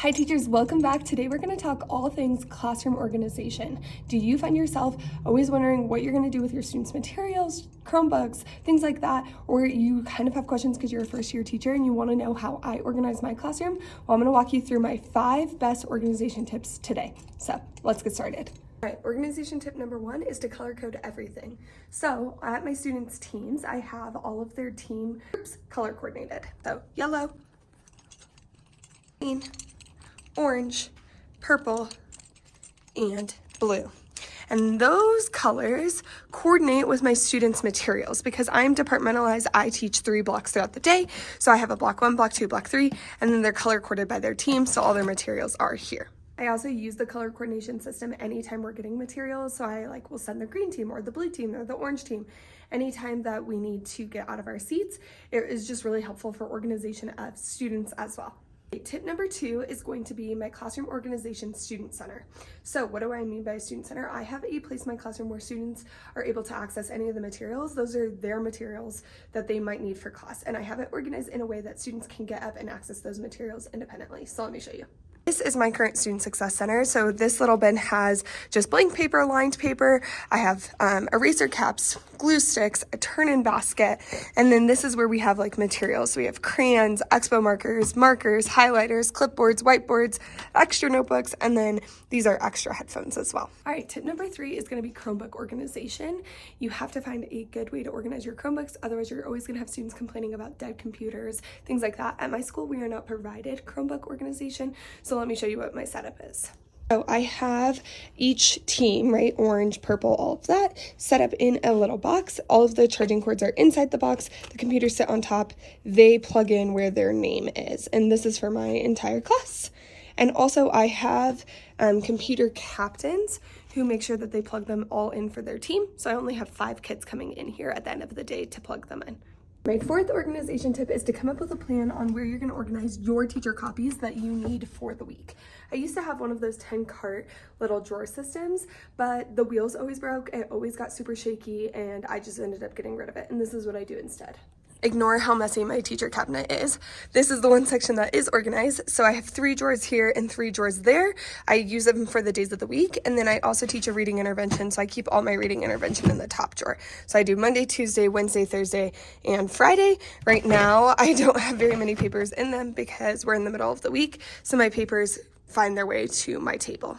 Hi teachers, welcome back. Today we're going to talk all things classroom organization. Do you find yourself always wondering what you're going to do with your students' materials, Chromebooks, things like that, or you kind of have questions because you're a first year teacher and you want to know how I organize my classroom? Well, I'm going to walk you through my 5 best organization tips today. So let's get started. All right, organization tip number 1 is to color code everything. So at my students' teams, I have all of their team groups color coordinated. So yellow, green, orange, purple, and blue. And those colors coordinate with my students' materials because I'm departmentalized. I teach 3 blocks throughout the day. So I have a block 1, block 2, block 3, and then they're color coded by their team. So all their materials are here. I also use the color coordination system anytime we're getting materials. So I will send the green team or the blue team or the orange team. Anytime that we need to get out of our seats, it is just really helpful for organization of students as well. Tip number 2 is going to be my classroom organization student center. So what do I mean by student center? I have a place in my classroom where students are able to access any of the materials. Those are their materials that they might need for class. And I have it organized in a way that students can get up and access those materials independently. So let me show you. This is my current Student Success Center. So this little bin has just blank paper, lined paper. I have eraser caps, glue sticks, a turn-in basket, and then this is where we have materials. So we have crayons, expo markers, highlighters, clipboards, whiteboards, extra notebooks, and then these are extra headphones as well. All right, tip number 3 is going to be Chromebook organization. You have to find a good way to organize your Chromebooks, otherwise you're always going to have students complaining about dead computers, things like that. At my school, we are not provided Chromebook organization, so let me show you what my setup is. So I have each team, right, orange, purple, all of that, set up in a little box. All of the charging cords are inside the box. The computers sit on top. They plug in where their name is. And this is for my entire class. And also I have computer captains who make sure that they plug them all in for their team. So I only have 5 kids coming in here at the end of the day to plug them in. My 4th organization tip is to come up with a plan on where you're going to organize your teacher copies that you need for the week. I used to have one of those 10-cart little drawer systems, but the wheels always broke, it always got super shaky, and I just ended up getting rid of it, and this is what I do instead. Ignore how messy my teacher cabinet is. This is the one section that is organized. So I have 3 drawers here and 3 drawers there. I use them for the days of the week. And then I also teach a reading intervention. So I keep all my reading intervention in the top drawer. So I do Monday, Tuesday, Wednesday, Thursday, and Friday. Right now, I don't have very many papers in them because we're in the middle of the week. So my papers find their way to my table.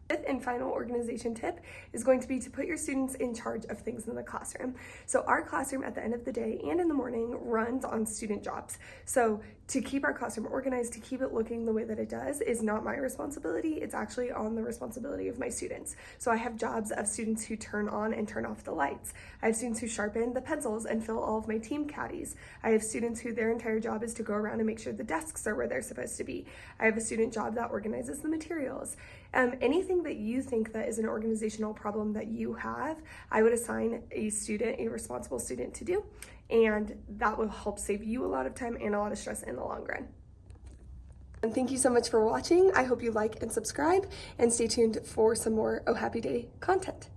5th and final organization tip is going to be to put your students in charge of things in the classroom. So our classroom at the end of the day and in the morning runs on student jobs. So to keep our classroom organized, to keep it looking the way that it does is not my responsibility. It's actually on the responsibility of my students. So I have jobs of students who turn on and turn off the lights. I have students who sharpen the pencils and fill all of my team caddies. I have students who their entire job is to go around and make sure the desks are where they're supposed to be. I have a student job that organizes the materials. Anything that you think that is an organizational problem that you have, I would assign a student, a responsible student to do, and that will help save you a lot of time and a lot of stress in the long run. And thank you so much for watching. I hope you like and subscribe, and stay tuned for some more Oh Happy Day content.